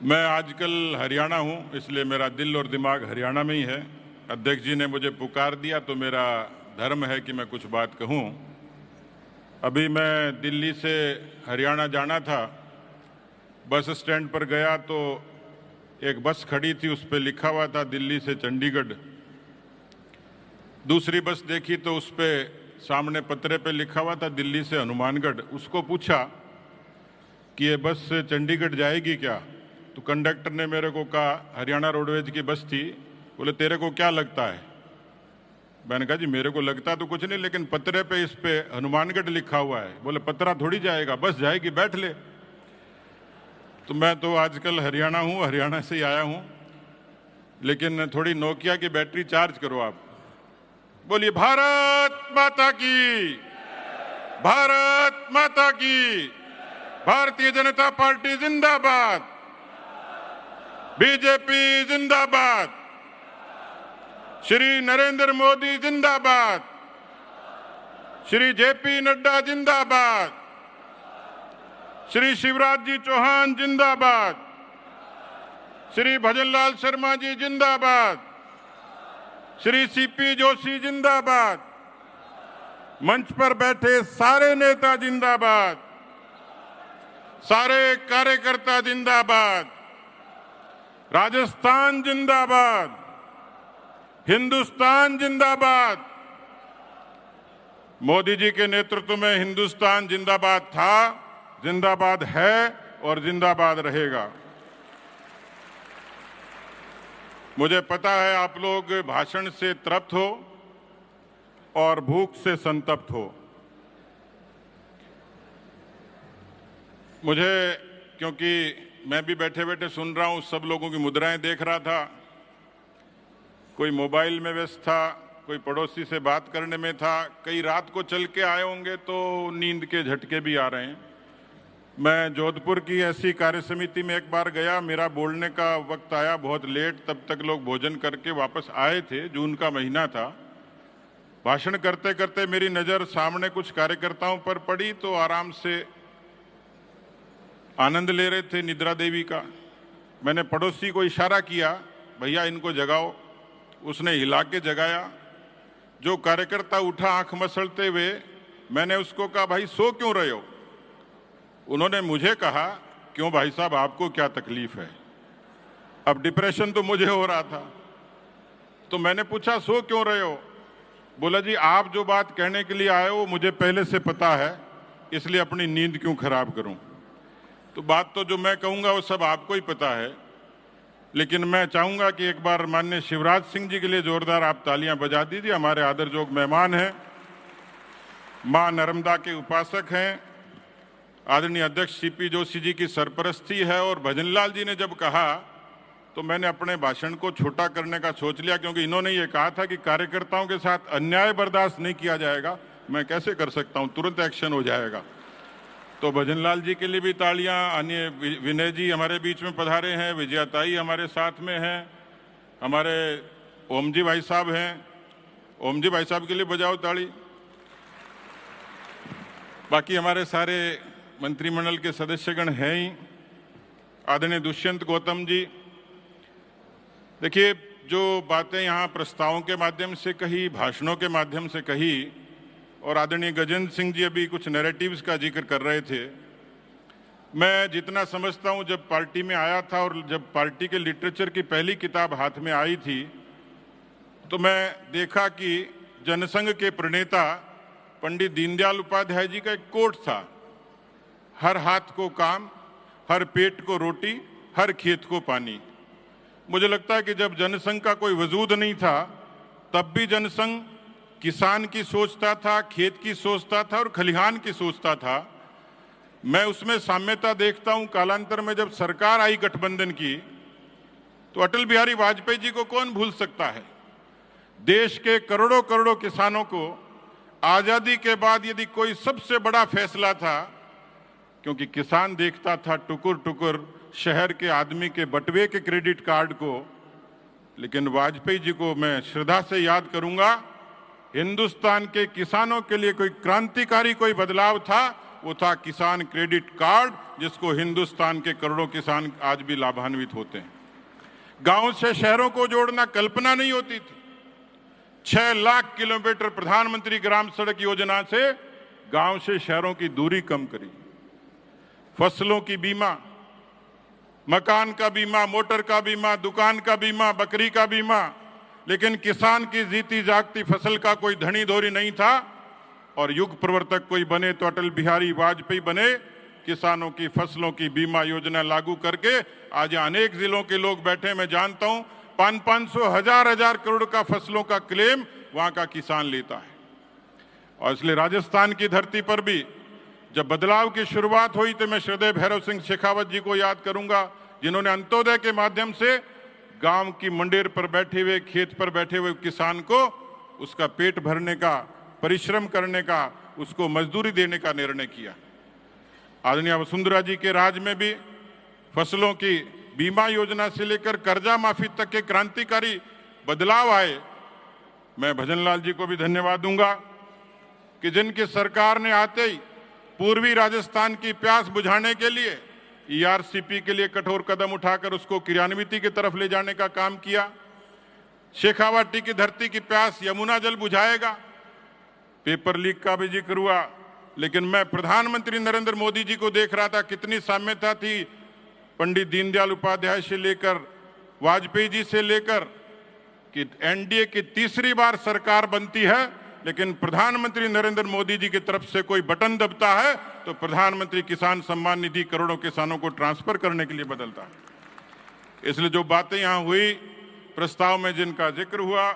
मैं आजकल हरियाणा हूँ, इसलिए मेरा दिल और दिमाग हरियाणा में ही है। अध्यक्ष जी ने मुझे पुकार दिया तो मेरा धर्म है कि मैं कुछ बात कहूँ। अभी मैं दिल्ली से हरियाणा जाना था, बस स्टैंड पर गया तो एक बस खड़ी थी, उस पर लिखा हुआ था दिल्ली से चंडीगढ़। दूसरी बस देखी तो उस पर सामने पत्रे पे लिखा हुआ था दिल्ली से हनुमानगढ़। उसको पूछा कि ये बस चंडीगढ़ जाएगी क्या? तो कंडक्टर ने मेरे को कहा, हरियाणा रोडवेज की बस थी, बोले तेरे को क्या लगता है? मैंने कहा जी मेरे को लगता तो कुछ नहीं, लेकिन पत्रे पे इस पे हनुमानगढ़ लिखा हुआ है। बोले पतरा थोड़ी जाएगा, बस जाएगी, बैठ ले। तो मैं तो आजकल हरियाणा हूँ, हरियाणा से ही आया हूँ, लेकिन थोड़ी नोकिया की बैटरी चार्ज करो आप। बोलिए भारत माता की, भारत माता की, भारतीय जनता पार्टी जिंदाबाद, बीजेपी जिंदाबाद, श्री नरेंद्र मोदी जिंदाबाद, श्री जेपी नड्डा जिंदाबाद, श्री शिवराज जी चौहान जिंदाबाद, श्री भजनलाल शर्मा जी जिंदाबाद, श्री सीपी जोशी जिंदाबाद, मंच पर बैठे सारे नेता जिंदाबाद, सारे कार्यकर्ता जिंदाबाद, राजस्थान जिंदाबाद, हिंदुस्तान जिंदाबाद। मोदी जी के नेतृत्व में हिंदुस्तान जिंदाबाद था, जिंदाबाद है और जिंदाबाद रहेगा। मुझे पता है आप लोग भाषण से तृप्त हो और भूख से संतप्त हो। मुझे, क्योंकि मैं भी बैठे बैठे सुन रहा हूं, सब लोगों की मुद्राएं देख रहा था, कोई मोबाइल में व्यस्त था, कोई पड़ोसी से बात करने में था, कई रात को चल के आए होंगे तो नींद के झटके भी आ रहे हैं। मैं जोधपुर की ऐसी कार्य समिति में एक बार गया, मेरा बोलने का वक्त आया बहुत लेट, तब तक लोग भोजन करके वापस आए थे, जून का महीना था। भाषण करते करते मेरी नज़र सामने कुछ कार्यकर्ताओं पर पड़ी तो आराम से आनंद ले रहे थे निद्रा देवी का। मैंने पड़ोसी को इशारा किया, भैया इनको जगाओ। उसने हिला के जगाया। जो कार्यकर्ता उठा आंख मसलते हुए, मैंने उसको कहा भाई सो क्यों रहे हो? उन्होंने मुझे कहा, क्यों भाई साहब आपको क्या तकलीफ है? अब डिप्रेशन तो मुझे हो रहा था, तो मैंने पूछा सो क्यों रहे हो? बोला जी आप जो बात कहने के लिए आए हो मुझे पहले से पता है, इसलिए अपनी नींद क्यों खराब करूं? तो बात तो जो मैं कहूंगा वो सब आपको ही पता है, लेकिन मैं चाहूंगा कि एक बार माननीय शिवराज सिंह जी के लिए जोरदार आप तालियां बजा दीजिए। हमारे आदरजोग मेहमान हैं, मां नर्मदा के उपासक हैं, आदरणीय अध्यक्ष सीपी जोशी जी की सरपरस्ती है। और भजनलाल जी ने जब कहा तो मैंने अपने भाषण को छोटा करने का सोच लिया, क्योंकि इन्होंने ये कहा था कि कार्यकर्ताओं के साथ अन्याय बर्दाश्त नहीं किया जाएगा। मैं कैसे कर सकता हूं, तुरंत एक्शन हो जाएगा। तो भजनलाल जी के लिए भी तालियां। अन्य विनय जी हमारे बीच में पधारे हैं, विजयाताई हमारे साथ में हैं, हमारे ओम जी भाई साहब हैं, ओम जी भाई साहब के लिए बजाओ ताली। बाकी हमारे सारे मंत्रिमंडल के सदस्यगण हैं ही। आदरणीय दुष्यंत गौतम जी, देखिए जो बातें यहाँ प्रस्तावों के माध्यम से कही, भाषणों के माध्यम से कही, और आदरणीय गजेंद्र सिंह जी अभी कुछ नैरेटिव्स का जिक्र कर रहे थे। मैं जितना समझता हूँ, जब पार्टी में आया था और जब पार्टी के लिटरेचर की पहली किताब हाथ में आई थी तो मैं देखा कि जनसंघ के प्रणेता पंडित दीनदयाल उपाध्याय जी का एक कोट था, हर हाथ को काम, हर पेट को रोटी, हर खेत को पानी। मुझे लगता है कि जब जनसंघ का कोई वजूद नहीं था तब भी जनसंघ किसान की सोचता था, खेत की सोचता था और खलिहान की सोचता था। मैं उसमें साम्यता देखता हूं। कालांतर में जब सरकार आई गठबंधन की तो अटल बिहारी वाजपेयी जी को कौन भूल सकता है? देश के करोड़ों करोड़ों किसानों को आजादी के बाद यदि कोई सबसे बड़ा फैसला था, क्योंकि किसान देखता था टुकुर टुकुर शहर के आदमी के बटवे के क्रेडिट कार्ड को, लेकिन वाजपेयी जी को मैं श्रद्धा से याद करूंगा। हिंदुस्तान के किसानों के लिए कोई क्रांतिकारी कोई बदलाव था वो था किसान क्रेडिट कार्ड, जिसको हिंदुस्तान के करोड़ों किसान आज भी लाभान्वित होते हैं। गांव से शहरों को जोड़ना कल्पना नहीं होती थी। 6 लाख किलोमीटर प्रधानमंत्री ग्राम सड़क योजना से गांव से शहरों की दूरी कम करी। फसलों की बीमा, मकान का बीमा, मोटर का बीमा, दुकान का बीमा, बकरी का बीमा, लेकिन किसान की जीती जागती फसल का कोई धनी धोरी नहीं था। और युग प्रवर्तक कोई बने तो अटल बिहारी वाजपेयी बने। किसानों की फसलों की बीमा योजना लागू करके आज अनेक जिलों के लोग बैठे, मैं जानता हूं 500 हजार करोड़ का फसलों का क्लेम वहां का किसान लेता है। और इसलिए राजस्थान की धरती पर भी जब बदलाव की शुरुआत हुई तो मैं श्रद्धेय भैरव सिंह शेखावत जी को याद करूंगा, जिन्होंने अंत्योदय के माध्यम से गांव की मंडेर पर बैठे हुए, खेत पर बैठे हुए किसान को उसका पेट भरने का, परिश्रम करने का, उसको मजदूरी देने का निर्णय किया। आदरणीय वसुंधरा जी के राज में भी फसलों की बीमा योजना से लेकर कर्जा माफी तक के क्रांतिकारी बदलाव आए। मैं भजनलाल जी को भी धन्यवाद दूंगा कि जिनकी सरकार ने आते ही पूर्वी राजस्थान की प्यास बुझाने के लिए ईआरसीपी के लिए कठोर कदम उठाकर उसको क्रियान्वित की तरफ ले जाने का काम किया। शेखावाटी की धरती की प्यास यमुना जल बुझाएगा। पेपर लीक का भी जिक्र हुआ, लेकिन मैं प्रधानमंत्री नरेंद्र मोदी जी को देख रहा था, कितनी साम्यता थी पंडित दीनदयाल उपाध्याय से लेकर वाजपेयी जी से लेकर, कि एनडीए की तीसरी बार सरकार बनती है लेकिन प्रधानमंत्री नरेंद्र मोदी जी की तरफ से कोई बटन दबता है तो प्रधानमंत्री किसान सम्मान निधि करोड़ों किसानों को ट्रांसफर करने के लिए बदलता है। इसलिए जो बातें यहां हुई, प्रस्ताव में जिनका जिक्र हुआ,